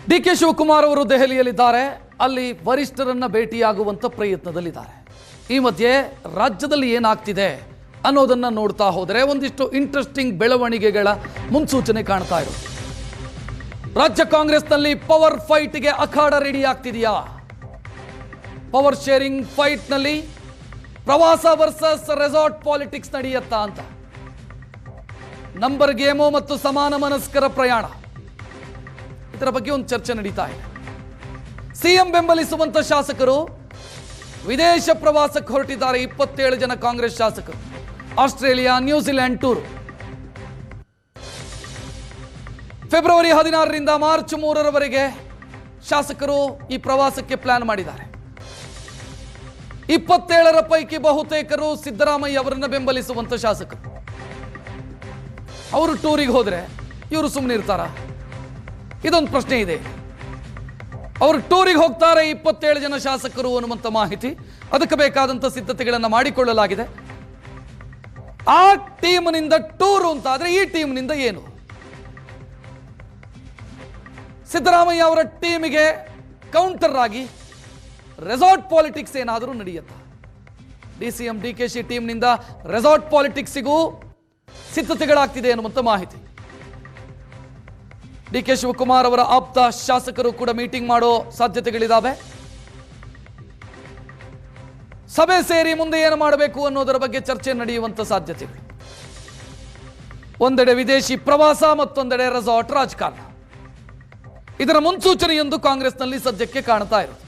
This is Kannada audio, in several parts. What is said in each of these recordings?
ಡಿ.ಕೆ. ಶಿವಕುಮಾರ್ ಅವರು ದೆಹಲಿಯಲ್ಲಿದ್ದಾರೆ. ಅಲ್ಲಿ ವರಿಷ್ಠರನ್ನ ಭೇಟಿಯಾಗುವಂತ ಪ್ರಯತ್ನದಲ್ಲಿದ್ದಾರೆ. ಈ ಮಧ್ಯೆ ರಾಜ್ಯದಲ್ಲಿ ಏನಾಗ್ತಿದೆ ಅನ್ನೋದನ್ನ ನೋಡ್ತಾ ಹೋದರೆ ಒಂದಿಷ್ಟು ಇಂಟ್ರೆಸ್ಟಿಂಗ್ ಬೆಳವಣಿಗೆಗಳ ಮುನ್ಸೂಚನೆ ಕಾಣ್ತಾ ಇರೋದು. ರಾಜ್ಯ ಕಾಂಗ್ರೆಸ್ನಲ್ಲಿ ಪವರ್ ಫೈಟ್ಗೆ ಅಖಾಡ ರೆಡಿ ಆಗ್ತಿದೆಯಾ? ಪವರ್ ಶೇರಿಂಗ್ ಫೈಟ್ನಲ್ಲಿ ಪ್ರವಾಸ ವರ್ಸಸ್ ರೆಸಾರ್ಟ್ ಪಾಲಿಟಿಕ್ಸ್ ನಡೆಯುತ್ತಾ ಅಂತ ನಂಬರ್ ಗೇಮು ಮತ್ತು ಸಮಾನ ಮನಸ್ಕರ ಪ್ರಯಾಣ, ಇದರ ಬಗ್ಗೆ ಒಂದು ಚರ್ಚೆ ನಡೀತಾ ಇದೆ. ಸಿಎಂ ಬೆಂಬಲಿಸುವಂತ ಶಾಸಕರು ವಿದೇಶ ಪ್ರವಾಸಕ್ಕೆ ಹೊರಟಿದ್ದಾರೆ. 27 ಜನ ಕಾಂಗ್ರೆಸ್ ಶಾಸಕರು ಆಸ್ಟ್ರೇಲಿಯಾ, ನ್ಯೂಜಿಲೆಂಡ್ ಟೂರ್. ಫೆಬ್ರವರಿ 16ರಿಂದ ಮಾರ್ಚ್ 3ರವರೆಗೆ ಶಾಸಕರು ಈ ಪ್ರವಾಸಕ್ಕೆ ಪ್ಲಾನ್ ಮಾಡಿದ್ದಾರೆ. 27ರ ಪೈಕಿ ಬಹುತೇಕರು ಸಿದ್ದರಾಮಯ್ಯ ಅವರನ್ನ ಬೆಂಬಲಿಸುವಂತ ಶಾಸಕರು. ಅವರು ಟೂರಿಗೆ ಹೋದ್ರೆ ಇವರು ಸುಮ್ಮನೆ ಇರ್ತಾರ? ಇದೊಂದು ಪ್ರಶ್ನೆ ಇದೆ. ಅವರು ಟೂರಿಗೆ ಹೋಗ್ತಾರೆ 27 ಜನ ಶಾಸಕರು ಅನ್ನುವಂಥ ಮಾಹಿತಿ. ಅದಕ್ಕೆ ಬೇಕಾದಂಥ ಸಿದ್ಧತೆಗಳನ್ನು ಮಾಡಿಕೊಳ್ಳಲಾಗಿದೆ. ಆ ಟೀಮ್ನಿಂದ ಟೂರು ಅಂತಾದ್ರೆ ಈ ಟೀಮ್ನಿಂದ ಏನು? ಸಿದ್ದರಾಮಯ್ಯ ಅವರ ಟೀಮಿಗೆ ಕೌಂಟರ್ ಆಗಿ ರೆಸಾರ್ಟ್ ಪಾಲಿಟಿಕ್ಸ್ ಏನಾದರೂ ನಡೆಯುತ್ತಾ? ಡಿಸಿಎಂ ಡಿಕೆಶಿ ಟೀಮ್ನಿಂದ ರೆಸಾರ್ಟ್ ಪಾಲಿಟಿಕ್ಸಿಗೂ ಸಿದ್ಧತೆಗಳಾಗ್ತಿದೆ ಅನ್ನುವಂಥ ಮಾಹಿತಿ. ಡಿ.ಕೆ. ಶಿವಕುಮಾರ್ ಅವರ ಆಪ್ತ ಶಾಸಕರು ಕೂಡ ಮೀಟಿಂಗ್ ಮಾಡೋ ಸಾಧ್ಯತೆಗಳಿದ್ದಾವೆ. ಸಭೆ ಸೇರಿ ಮುಂದೆ ಏನು ಮಾಡಬೇಕು ಅನ್ನೋದರ ಬಗ್ಗೆ ಚರ್ಚೆ ನಡೆಯುವಂತ ಸಾಧ್ಯತೆಗಳು. ಒಂದೆಡೆ ವಿದೇಶಿ ಪ್ರವಾಸ, ಮತ್ತೊಂದೆಡೆ ರೆಸಾರ್ಟ್ ರಾಜಕಾರಣ. ಇದರ ಮುನ್ಸೂಚನೆಯೊಂದು ಕಾಂಗ್ರೆಸ್ನಲ್ಲಿ ಸದ್ಯಕ್ಕೆ ಕಾಣ್ತಾ ಇರೋದು.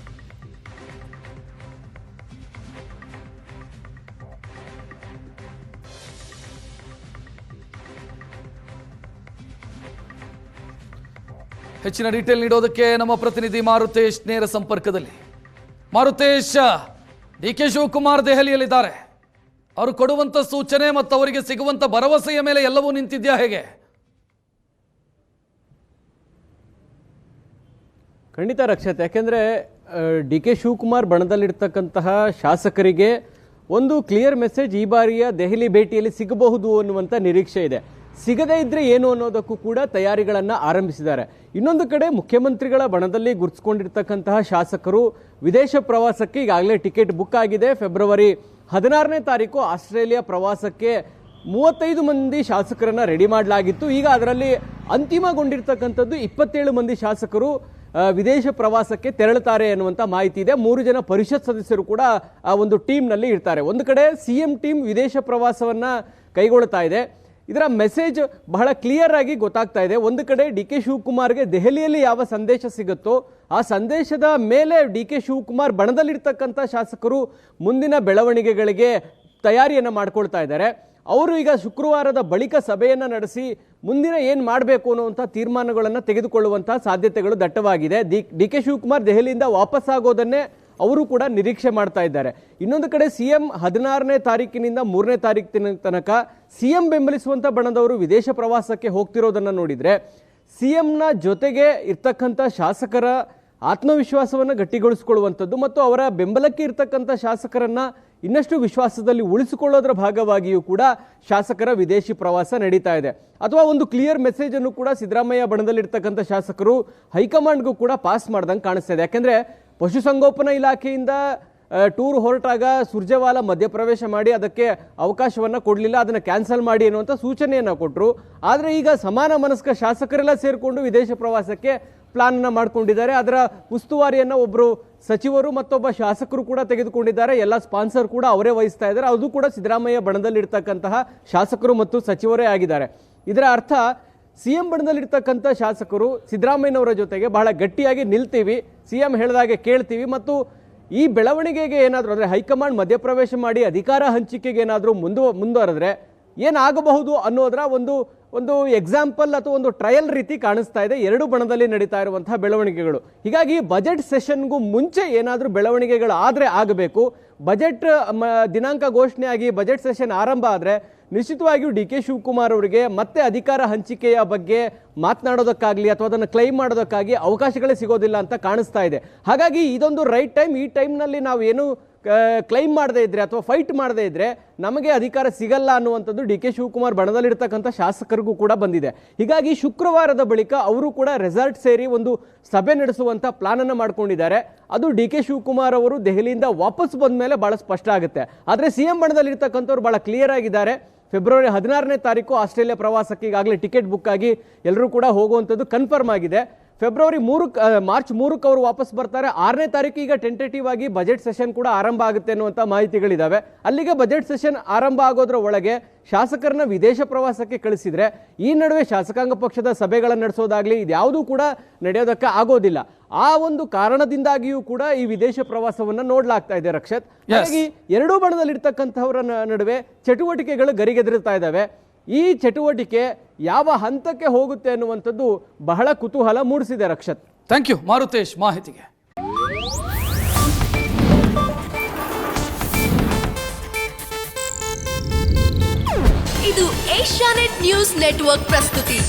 ಹೆಚ್ಚಿನ ಡೀಟೇಲ್ ನೀಡೋದಕ್ಕೆ ನಮ್ಮ ಪ್ರತಿನಿಧಿ ಮಾರುತೇಶ್ ನೇರ ಸಂಪರ್ಕದಲ್ಲಿ. ಮಾರುತೇಶ್, ಡಿ.ಕೆ. ಶಿವಕುಮಾರ್ ದೆಹಲಿಯಲ್ಲಿದ್ದಾರೆ. ಅವರು ಕೊಡುವಂತ ಸೂಚನೆ ಮತ್ತು ಅವರಿಗೆ ಸಿಗುವಂತ ಭರವಸೆಯ ಮೇಲೆ ಎಲ್ಲವೂ ನಿಂತಿದ್ಯಾ ಹೇಗೆ? ಖಂಡಿತ ರಕ್ಷತೆ, ಯಾಕೆಂದರೆ ಡಿ.ಕೆ. ಶಿವಕುಮಾರ್ ಬಣದಲ್ಲಿರ್ತಕ್ಕಂತಹ ಶಾಸಕರಿಗೆ ಒಂದು ಕ್ಲಿಯರ್ ಮೆಸೇಜ್ ಈ ಬಾರಿಯ ದೆಹಲಿ ಭೇಟಿಯಲ್ಲಿ ಸಿಗಬಹುದು ಅನ್ನುವಂಥ ನಿರೀಕ್ಷೆ ಇದೆ. ಸಿಗದೇ ಇದ್ರೆ ಏನು ಅನ್ನೋದಕ್ಕೂ ಕೂಡ ತಯಾರಿಗಳನ್ನು ಆರಂಭಿಸಿದ್ದಾರೆ. ಇನ್ನೊಂದು ಕಡೆ ಮುಖ್ಯಮಂತ್ರಿಗಳ ಬಣದಲ್ಲಿ ಗುರುತಿಸಿಕೊಂಡಿರ್ತಕ್ಕಂತಹ ಶಾಸಕರು ವಿದೇಶ ಪ್ರವಾಸಕ್ಕೆ ಈಗಾಗಲೇ ಟಿಕೆಟ್ ಬುಕ್ ಆಗಿದೆ. ಫೆಬ್ರವರಿ 16ನೇ ತಾರೀಕು ಆಸ್ಟ್ರೇಲಿಯಾ ಪ್ರವಾಸಕ್ಕೆ 35 ಮಂದಿ ಶಾಸಕರನ್ನ ರೆಡಿ ಮಾಡಲಾಗಿತ್ತು. ಈಗ ಅದರಲ್ಲಿ ಅಂತಿಮಗೊಂಡಿರ್ತಕ್ಕಂಥದ್ದು 27 ಮಂದಿ ಶಾಸಕರು ವಿದೇಶ ಪ್ರವಾಸಕ್ಕೆ ತೆರಳುತ್ತಾರೆ ಅನ್ನುವಂಥ ಮಾಹಿತಿ ಇದೆ. 3 ಜನ ಪರಿಷತ್ ಸದಸ್ಯರು ಕೂಡ ಆ ಒಂದು ಟೀಮ್ನಲ್ಲಿ ಇರ್ತಾರೆ. ಒಂದು ಕಡೆ ಸಿಎಂ ಟೀಮ್ ವಿದೇಶ ಪ್ರವಾಸವನ್ನ ಕೈಗೊಳ್ತಾ ಇದೆ. ಇದರ ಮೆಸೇಜ್ ಬಹಳ ಕ್ಲಿಯರ್ ಆಗಿ ಗೊತ್ತಾಗ್ತಾ ಇದೆ. ಒಂದು ಕಡೆ ಡಿ.ಕೆ. ಶಿವಕುಮಾರ್ಗೆ ದೆಹಲಿಯಲ್ಲಿ ಯಾವ ಸಂದೇಶ ಸಿಗುತ್ತೋ ಆ ಸಂದೇಶದ ಮೇಲೆ ಡಿ.ಕೆ. ಶಿವಕುಮಾರ್ ಬಣದಲ್ಲಿರ್ತಕ್ಕಂಥ ಶಾಸಕರು ಮುಂದಿನ ಬೆಳವಣಿಗೆಗಳಿಗೆ ತಯಾರಿಯನ್ನು ಮಾಡ್ಕೊಳ್ತಾ ಇದ್ದಾರೆ. ಅವರು ಈಗ ಶುಕ್ರವಾರದ ಬಳಿಕ ಸಭೆಯನ್ನು ನಡೆಸಿ ಮುಂದಿನ ಏನು ಮಾಡಬೇಕು ಅನ್ನುವಂಥ ತೀರ್ಮಾನಗಳನ್ನು ತೆಗೆದುಕೊಳ್ಳುವಂತಹ ಸಾಧ್ಯತೆಗಳು ದಟ್ಟವಾಗಿದೆ. ಡಿ.ಕೆ. ಶಿವಕುಮಾರ್ ದೆಹಲಿಯಿಂದ ವಾಪಸ್ ಆಗೋದನ್ನೇ ಅವರು ಕೂಡ ನಿರೀಕ್ಷೆ ಮಾಡ್ತಾ ಇದ್ದಾರೆ. ಇನ್ನೊಂದು ಕಡೆ ಸಿಎಂ 16ನೇ ತಾರೀಕಿನಿಂದ 3ನೇ ತಾರೀಕಿನ ತನಕ ಸಿಎಂ ಬೆಂಬಲಿಸುವಂಥ ಬಣದವರು ವಿದೇಶ ಪ್ರವಾಸಕ್ಕೆ ಹೋಗ್ತಿರೋದನ್ನು ನೋಡಿದರೆ ಸಿಎಂನ ಜೊತೆಗೆ ಇರ್ತಕ್ಕಂಥ ಶಾಸಕರ ಆತ್ಮವಿಶ್ವಾಸವನ್ನು ಗಟ್ಟಿಗೊಳಿಸಿಕೊಳ್ಳುವಂಥದ್ದು ಮತ್ತು ಅವರ ಬೆಂಬಲಕ್ಕೆ ಇರ್ತಕ್ಕಂಥ ಶಾಸಕರನ್ನ ಇನ್ನಷ್ಟು ವಿಶ್ವಾಸದಲ್ಲಿ ಉಳಿಸಿಕೊಳ್ಳೋದ್ರ ಭಾಗವಾಗಿಯೂ ಕೂಡ ಶಾಸಕರ ವಿದೇಶಿ ಪ್ರವಾಸ ನಡೀತಾ ಇದೆ. ಅಥವಾ ಒಂದು ಕ್ಲಿಯರ್ ಮೆಸೇಜ್ ಅನ್ನು ಕೂಡ ಸಿದ್ದರಾಮಯ್ಯ ಬಣದಲ್ಲಿರ್ತಕ್ಕಂಥ ಶಾಸಕರು ಹೈಕಮಾಂಡ್ಗೂ ಕೂಡ ಪಾಸ್ ಮಾಡ್ದಂಗೆ ಕಾಣಿಸ್ತಾ ಇದೆ. ಯಾಕೆಂದ್ರೆ ಪಶುಸಂಗೋಪನಾ ಇಲಾಖೆಯಿಂದ ಟೂರ್ ಹೊರಟಾಗ ಸುರ್ಜೇವಾಲ ಮಧ್ಯಪ್ರವೇಶ ಮಾಡಿ ಅದಕ್ಕೆ ಅವಕಾಶವನ್ನು ಕೊಡಲಿಲ್ಲ, ಅದನ್ನು ಕ್ಯಾನ್ಸಲ್ ಮಾಡಿ ಅನ್ನುವಂಥ ಸೂಚನೆಯನ್ನು ಕೊಟ್ಟರು. ಆದರೆ ಈಗ ಸಮಾನ ಮನಸ್ಕ ಶಾಸಕರೆಲ್ಲ ಸೇರಿಕೊಂಡು ವಿದೇಶ ಪ್ರವಾಸಕ್ಕೆ ಪ್ಲಾನ್ ಮಾಡ್ಕೊಂಡಿದ್ದಾರೆ. ಅದರ ಉಸ್ತುವಾರಿಯನ್ನು ಒಬ್ಬರು ಸಚಿವರು ಮತ್ತೊಬ್ಬ ಶಾಸಕರು ಕೂಡ ತೆಗೆದುಕೊಂಡಿದ್ದಾರೆ. ಎಲ್ಲ ಸ್ಪಾನ್ಸರ್ ಕೂಡ ಅವರೇ ವಹಿಸ್ತಾ ಇದ್ದಾರೆ. ಅದು ಕೂಡ ಸಿದ್ದರಾಮಯ್ಯ ಬಣದಲ್ಲಿರ್ತಕ್ಕಂತಹ ಶಾಸಕರು ಮತ್ತು ಸಚಿವರೇ ಆಗಿದ್ದಾರೆ. ಇದರ ಅರ್ಥ ಸಿಎಂ ಬಣದಲ್ಲಿರ್ತಕ್ಕಂಥ ಶಾಸಕರು ಸಿದ್ದರಾಮಯ್ಯನವರ ಜೊತೆಗೆ ಬಹಳ ಗಟ್ಟಿಯಾಗಿ ನಿಲ್ತೀವಿ, ಸಿಎಂ ಹೇಳಿದಾಗೆ ಕೇಳ್ತೀವಿ ಮತ್ತು ಈ ಬೆಳವಣಿಗೆಗೆ ಏನಾದರೂ ಅಂದರೆ ಹೈಕಮಾಂಡ್ ಮಧ್ಯಪ್ರವೇಶ ಮಾಡಿ ಅಧಿಕಾರ ಹಂಚಿಕೆಗೆ ಏನಾದರೂ ಮುಂದುವರೆದ್ರೆ ಏನಾಗಬಹುದು ಅನ್ನೋದರ ಒಂದು ಎಕ್ಸಾಂಪಲ್ ಅಥವಾ ಒಂದು ಟ್ರಯಲ್ ರೀತಿ ಕಾಣಿಸ್ತಾ ಇದೆ ಎರಡು ಬಣದಲ್ಲಿ ನಡೀತಾ ಇರುವಂತಹ ಬೆಳವಣಿಗೆಗಳು. ಹೀಗಾಗಿ ಬಜೆಟ್ ಸೆಷನ್ಗೂ ಮುಂಚೆ ಏನಾದರೂ ಬೆಳವಣಿಗೆಗಳು ಆದರೆ ಆಗಬೇಕು. ಬಜೆಟ್ ದಿನಾಂಕ ಘೋಷಣೆ ಆಗಿ ಬಜೆಟ್ ಸೆಷನ್ ಆರಂಭ ಆದರೆ ನಿಶ್ಚಿತವಾಗಿಯೂ ಡಿ.ಕೆ. ಶಿವಕುಮಾರ್ ಅವರಿಗೆ ಮತ್ತೆ ಅಧಿಕಾರ ಹಂಚಿಕೆಯ ಬಗ್ಗೆ ಮಾತನಾಡೋದಕ್ಕಾಗಲಿ ಅಥವಾ ಅದನ್ನು ಕ್ಲೈಮ್ ಮಾಡೋದಕ್ಕಾಗಿ ಅವಕಾಶಗಳೇ ಸಿಗೋದಿಲ್ಲ ಅಂತ ಕಾಣಿಸ್ತಾ ಇದೆ. ಹಾಗಾಗಿ ಇದೊಂದು ರೈಟ್ ಟೈಮ್. ಈ ಟೈಮ್ನಲ್ಲಿ ನಾವು ಏನು ಕ್ಲೈಮ್ ಮಾಡದೇ ಇದ್ರೆ ಅಥವಾ ಫೈಟ್ ಮಾಡದೇ ಇದ್ರೆ ನಮಗೆ ಅಧಿಕಾರ ಸಿಗಲ್ಲ ಅನ್ನುವಂಥದ್ದು ಡಿ ಕೆ ಶಿವಕುಮಾರ್ ಬಣದಲ್ಲಿರ್ತಕ್ಕಂಥ ಶಾಸಕರಿಗೂ ಕೂಡ ಬಂದಿದೆ. ಹೀಗಾಗಿ ಶುಕ್ರವಾರದ ಬಳಿಕ ಅವರು ಕೂಡ ರೆಸಾರ್ಟ್ ಸೇರಿ ಒಂದು ಸಭೆ ನಡೆಸುವಂತ ಪ್ಲಾನ್ ಅನ್ನು ಮಾಡ್ಕೊಂಡಿದ್ದಾರೆ. ಅದು ಡಿ ಕೆ ಶಿವಕುಮಾರ್ ಅವರು ದೆಹಲಿಯಿಂದ ವಾಪಸ್ ಬಂದ ಮೇಲೆ ಬಹಳ ಸ್ಪಷ್ಟ ಆಗುತ್ತೆ. ಆದರೆ ಸಿಎಂ ಬಣದಲ್ಲಿರ್ತಕ್ಕಂಥವ್ರು ಬಹಳ ಕ್ಲಿಯರ್ ಆಗಿದ್ದಾರೆ. ಫೆಬ್ರವರಿ 16ನೇ ತಾರೀಕು ಆಸ್ಟ್ರೇಲಿಯಾ ಪ್ರವಾಸಕ್ಕೆ ಈಗಾಗಲೇ ಟಿಕೆಟ್ ಬುಕ್ ಆಗಿ ಎಲ್ಲರೂ ಕೂಡ ಹೋಗುವಂಥದ್ದು ಕನ್ಫರ್ಮ್ ಆಗಿದೆ. ಮಾರ್ಚ್ 3ಕ್ಕೆ ಅವರು ವಾಪಸ್ ಬರ್ತಾರೆ. 6ನೇ ತಾರೀಕು ಈಗ ಟೆಂಟೇಟಿವ್ ಆಗಿ ಬಜೆಟ್ ಸೆಷನ್ ಕೂಡ ಆರಂಭ ಆಗುತ್ತೆ ಅನ್ನುವಂಥ ಮಾಹಿತಿಗಳಿದ್ದಾವೆ. ಅಲ್ಲಿಗೆ ಬಜೆಟ್ ಸೆಷನ್ ಆರಂಭ ಆಗೋದ್ರ ಒಳಗೆ ಶಾಸಕರನ್ನ ವಿದೇಶ ಪ್ರವಾಸಕ್ಕೆ ಕಳಿಸಿದ್ರೆ ಈ ನಡುವೆ ಶಾಸಕಾಂಗ ಪಕ್ಷದ ಸಭೆಗಳನ್ನು ನಡೆಸೋದಾಗ್ಲಿ ಇದ್ಯಾವುದೂ ಕೂಡ ನಡೆಯೋದಕ್ಕೆ ಆಗೋದಿಲ್ಲ. ಆ ಒಂದು ಕಾರಣದಿಂದಾಗಿಯೂ ಕೂಡ ಈ ವಿದೇಶ ಪ್ರವಾಸವನ್ನ ನೋಡ್ಲಾಗ್ತಾ ಇದೆ ರಕ್ಷತ್. ಹಾಗಾಗಿ ಎರಡೂ ಬಣದಲ್ಲಿರ್ತಕ್ಕಂಥವರ ನಡುವೆ ಚಟುವಟಿಕೆಗಳು ಗರಿಗೆದರುತ್ತಾ ಇದ್ದಾವೆ. ಈ ಚಟುವಟಿಕೆ ಯಾವ ಹಂತಕ್ಕೆ ಹೋಗುತ್ತೆ ಅನ್ನುವಂಥದ್ದು ಬಹಳ ಕುತೂಹಲ ಮೂಡಿಸಿದೆ ರಕ್ಷತ್. ಥ್ಯಾಂಕ್ ಯು ಮಾರುತೇಶ್ ಮಾಹಿತಿಗೆ. ಇದು ಏಷ್ಯಾನೆಟ್ ನ್ಯೂಸ್ ನೆಟ್ವರ್ಕ್ ಪ್ರಸ್ತುತಿ.